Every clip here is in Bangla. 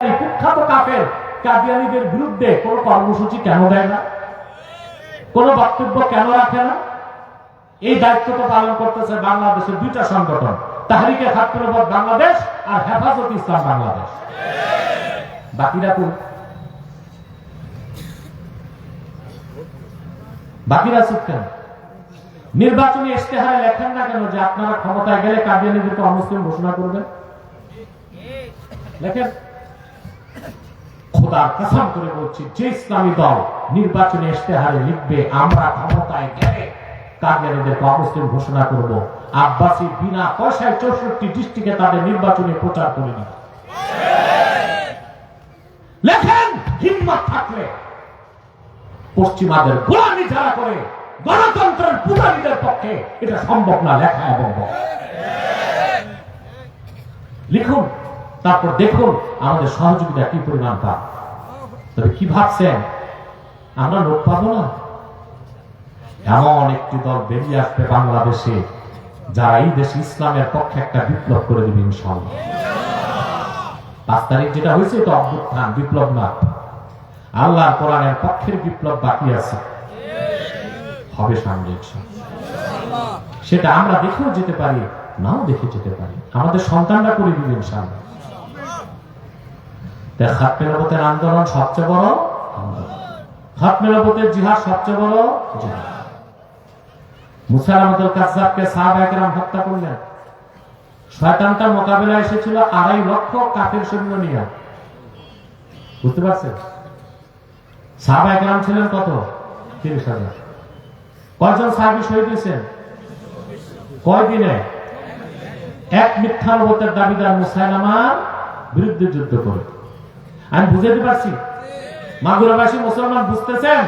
কুখ্যাত কাফের কাদিয়ানীদের বিরুদ্ধে কোন কর্মসূচি কেন দেয় না, কোন বক্তব্য কেন রাখে না? এই দায়িত্বটা পালন করতেছে বাংলাদেশের দুইটা সংগঠন, তাহরিকে খাতুন বাংলাদেশ আর হেফাজত ইসলাম বাংলাদেশ। বাকিরা চুপ কেন? নির্বাচনী ইশতেহারে লেখেন না কেন যে আপনারা ক্ষমতায় গেলে কাদিয়ানীদেরকে অমুসলিম ঘোষণা করবেন? লেখেন। খোদার কসম করে বলছি, যে ইসলামী দল নির্বাচনী ইশতেহারে লিখবে আমরা ক্ষমতায় গেলে কাদিয়ানীদেরকে অমুসলিম ঘোষণা করব, আব্বাসী বিনা পয়সায় 64 ডিস্ট্রিক্টে তাদের নির্বাচনী প্রচার করে দিবে। লেখেন, হিম্মত থাকলে পশ্চিমাদের গোলামি যারা করে গণতন্ত্রের পূজারীদের পক্ষে এটা সম্ভব না, লেখা এবং লিখুন, তারপর দেখুন আমাদের সহযোগিতা কি পরিমাণ পান। তবে কি ভাবছেন আমরা লোক পাবো না? এমন একটি দল বেরিয়ে আসবে বাংলাদেশে যারা এই দেশে ইসলামের পক্ষে একটা বিপ্লব করে দেবে ইনশাআল্লাহ। 5 তারিখ যেটা হয়েছে এটা অভ্যুত্থান, বিপ্লব না। আল্লাহর কোরআনের পক্ষের বিপ্লব বাকি আছে, হবে সামনে ইনশাআল্লাহ। সেটা আমরা দেখেও যেতে পারি, নাও দেখে যেতে পারি, আমাদের সন্তানরা করে দিবে ইনশাআল্লাহ। খাতমে নবুয়তের আন্দোলন সবচেয়ে বড় আন্দোলন, খাতমে নবুয়তের জিহাদ সবচেয়ে বড় জিহাদ। মুসাইলামাতুল কাযযাবকে সাহাবায়ে কেরাম হত্যা করলেন। শয়তানটা মোকাবেলা এসেছিল 2.5 লক্ষ কাফের সৈন্য নিয়ে। বুঝতে পারছেন? সাহাবায়ে কেরাম ছিলেন কত? 30,000। কয়জন সাহাবী শহীদ হয়েছেন? কয় দিনে? এক মিথ্যা নবুয়তের দাবিদার মুসাইলামার বিরুদ্ধে যুদ্ধ করে। আমি বুঝাতে পারছি? মাগুরাবাসী মুসলমান বুঝতেছেন?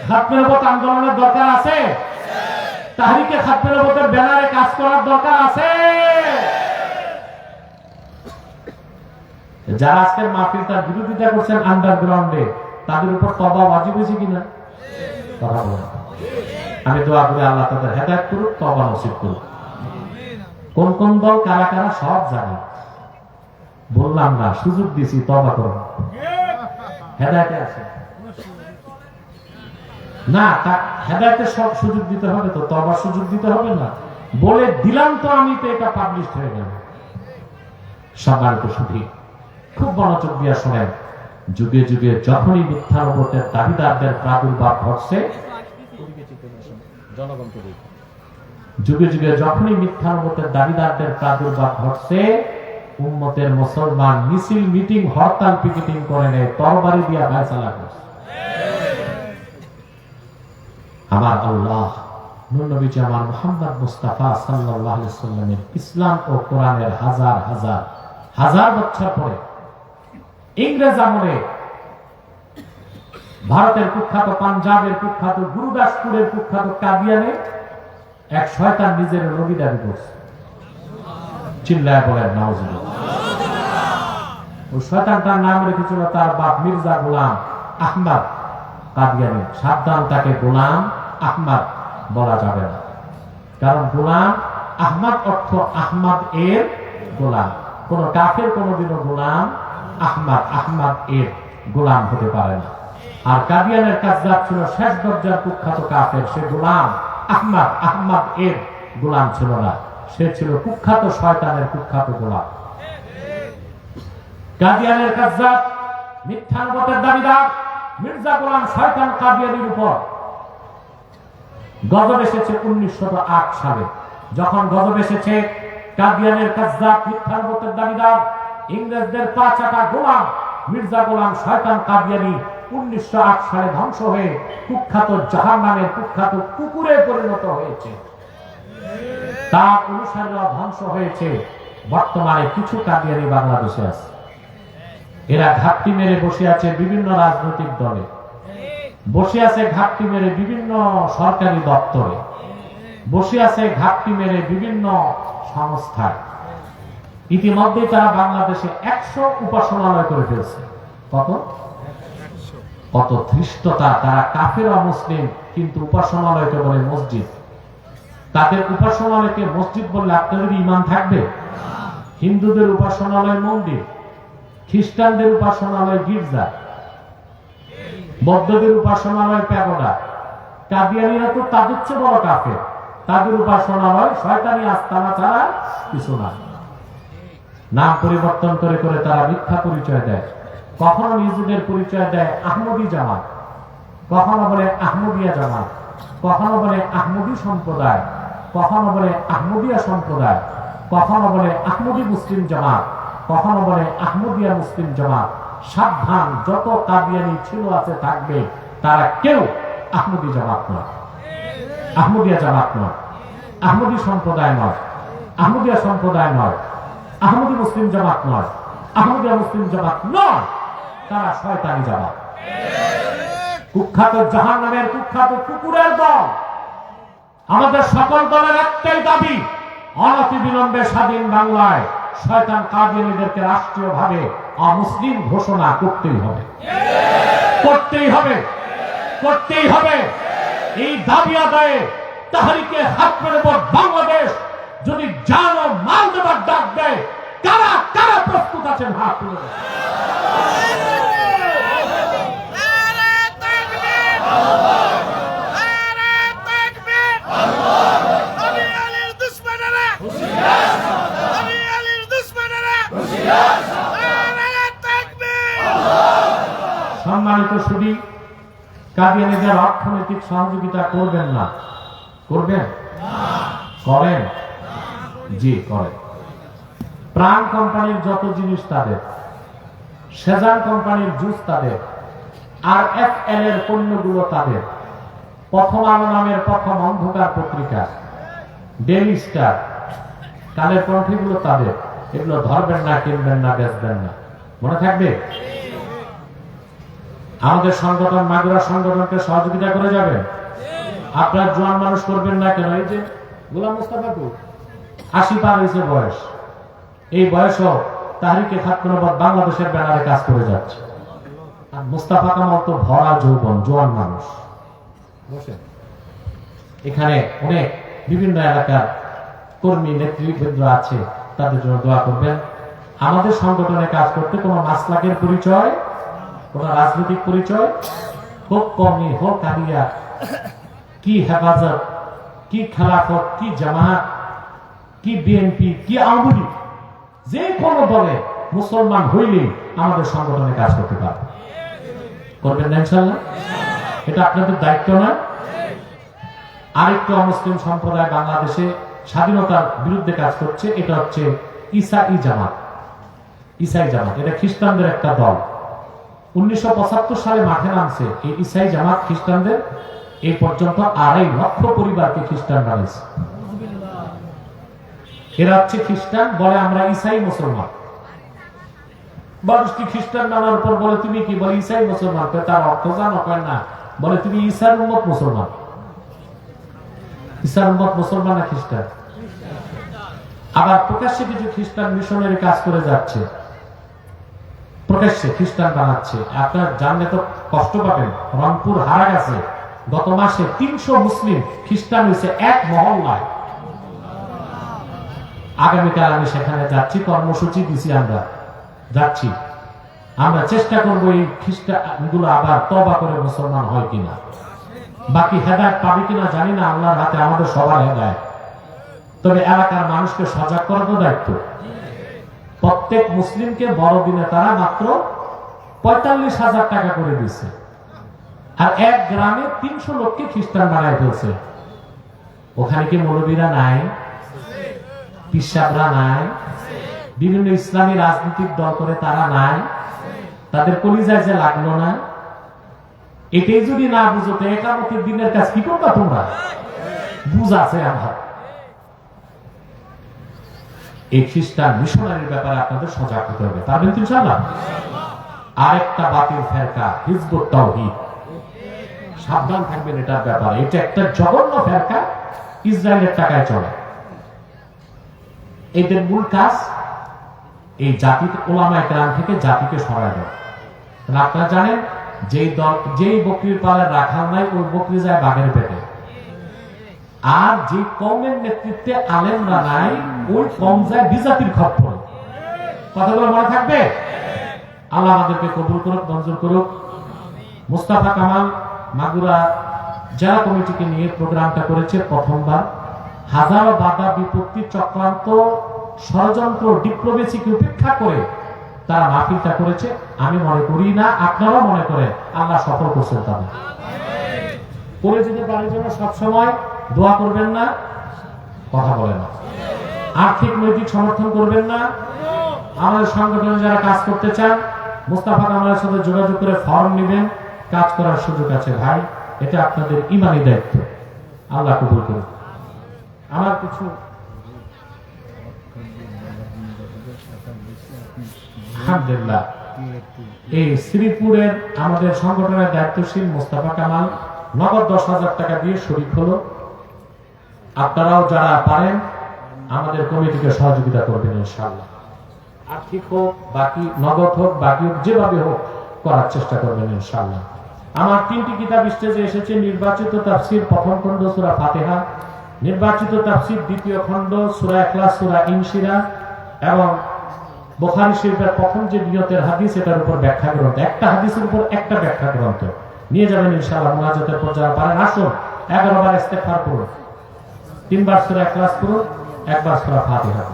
খাতমে নবুয়ত আন্দোলনের দরকার আছে, তাহরিকে খাতমে নবুয়তের ব্যানারে কাজ করার দরকার আছে। যারা আজকের মাহফিল তার বিরোধিতা করছেন আন্ডারগ্রাউন্ডে, তাদের উপর তওবা ওয়াজিব হয়েছে কিনা? কথা বলেন। আমি দোয়া করি আল্লাহ তাদের হেদায়েত করুক, তওবা নসিব করুক। কোন কোন দল কারা কারা সব জানি, বললাম না, সুযোগ দিছি, তওবা করুন, হেদায়েতে আছে না। হেদায়েতের সব সুযোগ দিতে হবে তো, তওবার সুযোগ দিতে হবে না? বলে দিলাম তো আমি, তো এটা পাবলিশ হয়ে গেল। সম্মানিত সুধী, খুব মনোযোগ দিয়ে শোনেন। যুগে যুগে যখনই মিথ্যা নবুয়তের দাবিদারদের প্রাদুর্ভাব ঘটছে, যুগে যুগে যখনই মিথ্যা নবুয়তের দাবিদারদের প্রাদুর্ভাব ঘটছে, উম্মতের মুসলমান মিছিল, মিটিং, হরতাল, পিকেটিং করে নেয়, তরবারি দিয়া ফায়সালা করছে। আমার আল্লাহ, নূর নবীজি আমার মুহাম্মদ মুস্তাফা সাল্লাল্লাহু আলাইহি ওয়াসাল্লামের ইসলাম ও কোরআনের হাজার হাজার হাজার বছর পরে ইংরেজ আমলে ভারতের কুখ্যাত, পাঞ্জাবের কুখ্যাত, গুরুদাসপুরের কুখ্যাত কাদিয়ানে এক শয়তান নিজের নবী দাবি করছে। চিল্লায় বলেন নাউজুবিল্লাহ। ওই শয়তানটার নাম রেখেছিল তার বাপ মির্জা গোলাম আহমদ কাদিয়ানী। সাবধান, তাকে গোলাম আহমদ বলা যাবে না, কারণ গোলাম আহমদ অর্থ আহমদ এর গোলাম। কোন কাফের কোনদিনও গোলাম আহমদ এর গোলাম হতে পারে না। আর কাদিয়ানের কাযযাব ছিল শেষ দরজার কুখ্যাত কাফের, সে গোলাম আহমদ এর গোলাম ছিল না, সে ছিল কুখ্যাত শয়তানের কুখ্যাত গোলাম। কাদিয়ানের কাযযাব, মিথ্যা নবুয়তের দাবিদার মির্জা গোলাম শয়তান কাদিয়ানীর উপর গজব এসেছে 1908 সালে। যখন গজব এসেছে, কাদিয়ানের কাযযাব, মিথ্যা নবুয়তের দাবিদার, ইংরেজদের পা চাটা গোলাম মির্জা গোলাম শয়তান কাদিয়ানী 1908 সালে ধ্বংস হয়ে কুখ্যাত জাহান্নামের কুখ্যাত কুকুরে পরিণত হয়েছে। তার অনুসারীরা ধ্বংস হয়েছে। বর্তমানে কিছু কাদিয়ানী বাংলাদেশে আছে। এরা ঘাপটি মেরে বসে আছে বিভিন্ন রাজনৈতিক দলে, বসে আছে ঘাপটি মেরে বিভিন্ন সরকারি দপ্তরে, বসে আছে ঘাপটি মেরে বিভিন্ন সংস্থায়। ইতিমধ্যে তারা বাংলাদেশে 100 উপাসনালয় করে ফেলছে। কত ধৃষ্টতা! তারা কাফের অমুসলিম, কিন্তু উপাসনালয়কে বলে মসজিদ। তাদের উপাসনালয়কে মসজিদ বললে আপনাদের ঈমান থাকবে? হিন্দুদের উপাসনালয় মন্দির, খ্রিস্টানদের উপাসনালয় গির্জা, বৌদ্ধদের উপাসনালয় প্যাগোডা, কাদিয়ানীরা তো তাদের চেয়ে বড় কাফের, তাদের উপাসনালয় শয়তানি আস্তানা ছাড়া কিছু না। নাম পরিবর্তন করে করে তারা মিথ্যা পরিচয় দেয়। কখনো নিজেদের পরিচয় দেয় আহমদী জামাত, কখনো বলে আহমদিয়া জামাত, কখনো বলে আহমদী সম্প্রদায়, কখনো বলে আহমদিয়া সম্প্রদায়, কখনো বলে আহমদী মুসলিম জামাত, কখনো বলে আহমদিয়া মুসলিম জামাত। সাবধান, যত কাদিয়ানী ছিল আছে থাকবে, তারা কেউ আহমদী জামাত নয়, আহমদিয়া জামাত নয়, আহমদী সম্প্রদায় নয়, আহমদিয়া সম্প্রদায় নয়, আহমদী মুসলিম জামাত নয়, আহমদিয়া মুসলিম জামাত নয়, তারা শয়তানি জামাত। কুখ্যাত জাহান্নামের কুখ্যাত কুকুরের দল। আমাদের সকল দলের একটাই দাবি, অনতি বিলম্বে স্বাধীন বাংলায় শয়তান কাদিয়ানীদেরকে রাষ্ট্রীয়ভাবে অমুসলিম ঘোষণা করতেই হবে, করতেই হবে, করতেই হবে। এই দাবি আদায়ে তাহরিকে হাত মেরে বাংলাদেশ যদি জান ও মাল দেবার ডাক দেয়, কারা কারা প্রস্তুত আছেন? হাত তুলে দেন। সম্মানিত সুধী, কাদিয়ানীদের অর্থনৈতিক সহযোগিতা করবেন না? করবেন? করেন? জি করেন। প্রাণ কোম্পানির যত জিনিস তাদের, সেজান কোম্পানির জুস তাদের, আর এফএল এর পণ্যগুলো তাদের, প্রথম আলো নামের প্রথম অন্ধকার পত্রিকা, ডেইলি স্টার, কালের কণ্ঠীগুলো তাদের। এগুলো ধরবেন না, কিনবেন না, বেচবেন না, মনে থাকবে। আমাদের সংগঠন মাগুরা সংগঠনকে সহযোগিতা করে যাবেন। আপনার জোয়ান মানুষ করবেন না কেন? এই যে গোলাম মুস্তাফা 80 পার হয়েছে বয়স, এই বয়সও তাহরিকে খাতকুনবাদ বাংলাদেশের ব্যানারে কাজ করে যাচ্ছে। আর মুস্তাফা কামাল তো ভরা যৌবন, জোয়ান মানুষ। এখানে অনেক বিভিন্ন এলাকার কর্মী নেতৃবৃন্দ আছে, তাদের জন্য দোয়া করবেন। আমাদের সংগঠনে কাজ করতে কোনো মাসলাকের পরিচয়, কোন রাজনৈতিক পরিচয় হোক কওমি, হোক কাদিয়া, কি হেফাজত, কি খেলাফত, কি জামাত, কি বিএনপি, কি আওয়ামী লীগ, যে কোনো দলে মুসলমান হইলেই আমাদের সংগঠনে কাজ করতে পারবে। করবেন না ইনশাআল্লাহ? এটা আপনাদের দায়িত্ব না? আরেকটা অমুসলিম সম্প্রদায় বাংলাদেশে স্বাধীনতার বিরুদ্ধে কাজ করছে, এটা হচ্ছে ইসাই জামাত। ইসাই জামাত এটা খ্রিস্টানদের একটা দল। 1975 সালে মাঠে নামছে এই ইসাই জামাত খ্রিস্টানদের। এই পর্যন্ত 2.5 লক্ষ পরিবারকে খ্রিস্টান বানিয়েছে। এরা হচ্ছে খ্রিস্টান, বলে আমরা ইসাই মুসলমান। মানুষকে খ্রিস্টান বানানোর পর বলে তুমি কি? বলে ইসাই মুসলমান। তার অর্থ জানো? না। বলে তুমি ঈসার উম্মত মুসলমান। ঈসার উম্মত মুসলমান না খ্রিস্টান? আবার প্রকাশ্যে কিছু খ্রিস্টান মিশনারি কাজ করে যাচ্ছে, প্রকাশ্যে খ্রিস্টান বানাচ্ছে। আপনার জানলে তো কষ্ট পাবেন। রংপুর হারা গেছে গত মাসে 300 মুসলিম খ্রিস্টান হয়েছে এক মহল্লায়। আগামীকাল আমি সেখানে যাচ্ছি, কর্মসূচি দিছি, আমরা যাচ্ছি। আমরা চেষ্টা করবো এই খ্রিস্টান গুলো আবার তওবা করে মুসলমান হয় কিনা। বাকি হেদায়েত পাবে কিনা জানি না, আল্লাহর হাতে, আমাদের সবার হেদায়েত। তবে এলাকার মানুষকে সজাগ করার দায়িত্ব। প্রত্যেক মুসলিমকে বড়দিনে তারা মাত্র 45,000 টাকা করে দিচ্ছে, আর এক গ্রামে 300 লোককে খ্রিস্টান বানায় ফেলছে। ওখানে কি মৌলবীরা নাই? পিসাবরা নাই? বিভিন্ন ইসলামী রাজনৈতিক দল করে তারা নাই? তাদের কলিজায় যে লাগলো না? এটাই যদি না বুঝো তো একামতের দিনের কাজ কি করবা তোমরা? বুঝাছে আমার। এই খ্রিস্টান মিশনারির ব্যাপারে আপনাদের সজাগ হতে হবে, পারবেন তো ইনশাআল্লাহ? আরেকটা বাতিল ফেরকা হিজবুত তাওহীদ, সাবধান থাকবেন এটার ব্যাপারে। এটা একটা জঘন্য ফেরকা, ইসরায়েলের টাকায় চলে। এদের মূল কাজ এই জাতিকে, ওলামায়ে কেরাম থেকে জাতিকে সরায় দেওয়া। আপনারা জানেন যেই বকরির পালে রাখাল নাই, ওই বকরি যায় বাঘের পেটে। আর যে কওমের নেতৃত্বে আলেমরা নাই, ওই কম যায় বিজাতির খপ্পরে। কথাগুলো মনে থাকবে। আল্লাহ আমাদেরকে কবুল করুক, মঞ্জুর করুক। মুস্তাফা কামাল মাগুরা জেলা কমিটিকে নিয়ে প্রোগ্রামটা করেছে প্রথমবার। হাজারো বাধা বিপত্তি, চক্রান্ত, ষড়যন্ত্র, ডিপ্লোমেসিকে উপেক্ষা করে তারা মাহফিলটা করেছে। আমি মনে করি না, আপনারাও মনে করেন আল্লাহ সফল করছেন তাদের। করে যেতে পারে জন্য সবসময় দোয়া করবেন না, কথা বলেন না। আর্থিক নৈতিক সমর্থন করবেন না। আমাদের সংগঠনে যারা কাজ করতে চান মুস্তাফা কামালের সাথে যোগাযোগ করে ফর্ম নেবেন, কাজ করার সুযোগ আছে ভাই। এটা আপনাদের ইমানি দায়িত্ব। আল্লাহ কবুল করুন। আমার কিছু আলহামদুলিল্লাহ এই শ্রীপুরের আমাদের সংগঠনের দায়িত্বশীল মুস্তাফা কামাল নগদ 10,000 টাকা দিয়ে শরীক হলো। আপনারাও যারা পারেন আমাদের কমিটিকে সহযোগিতা করবেন ইনশাআল্লাহ। আর্থিক হোক, বাকি নগদ হোক, বাকি হোক, যেভাবে হোক করার চেষ্টা করবেন ইনশাআল্লাহ। আমার 3টি কিতাব স্টেজে এসেছে। নির্বাচিত তাফসীর প্রথম খণ্ড সূরা ফাতিহা, নির্বাচিত তাফসীর দ্বিতীয় খণ্ড সূরা ইখলাস, সূরা ইনশিরা এবং বুখারী শরীফের প্রথম যে নিয়তের হাদিস, এটার উপর ব্যাখ্যা গ্রন্থ। একটা হাদিসের উপর একটা ব্যাখ্যা গ্রন্থ নিয়ে যাবেন ইনশাআল্লাহ। মুনাজাতের পর যারা পারেন আসুন, 11 বার ইস্তেগফার করুন, 3 বার সূরা ইখলাস করুন, 1 বার সূরা ফাতিহা।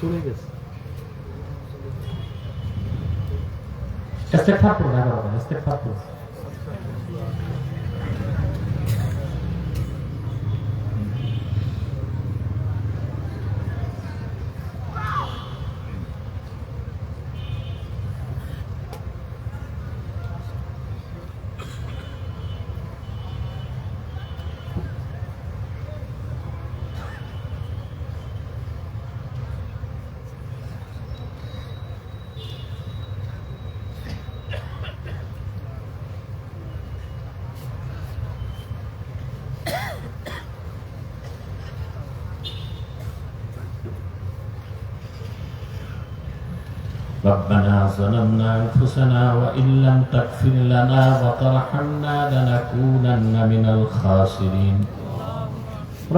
চলে গেছে। ইস্তেগফার করুন, ইস্তেগফার করুন। ربنا ظلمنا أنفسنا وإن لم تغفر لنا وترحمنا لنكونن من الخاسرين.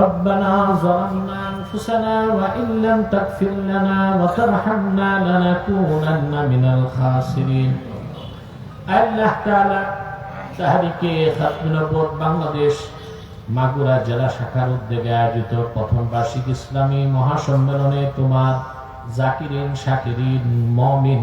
ربنا ظلمنا أنفسنا وإن لم تغفر لنا وترحمنا لنكونن من الخاسرين. আল্লাহ তাআলা তাহরিকে খাতমুন নবুয়ত বাংলাদেশ মাগুরা জেলা শাখার উদ্যোগে আয়োজিত প্রথম বার্ষিক ইসলামী মহাসম্মেলনে তোমার জাকিরিন, শাকিরিন, মুমিন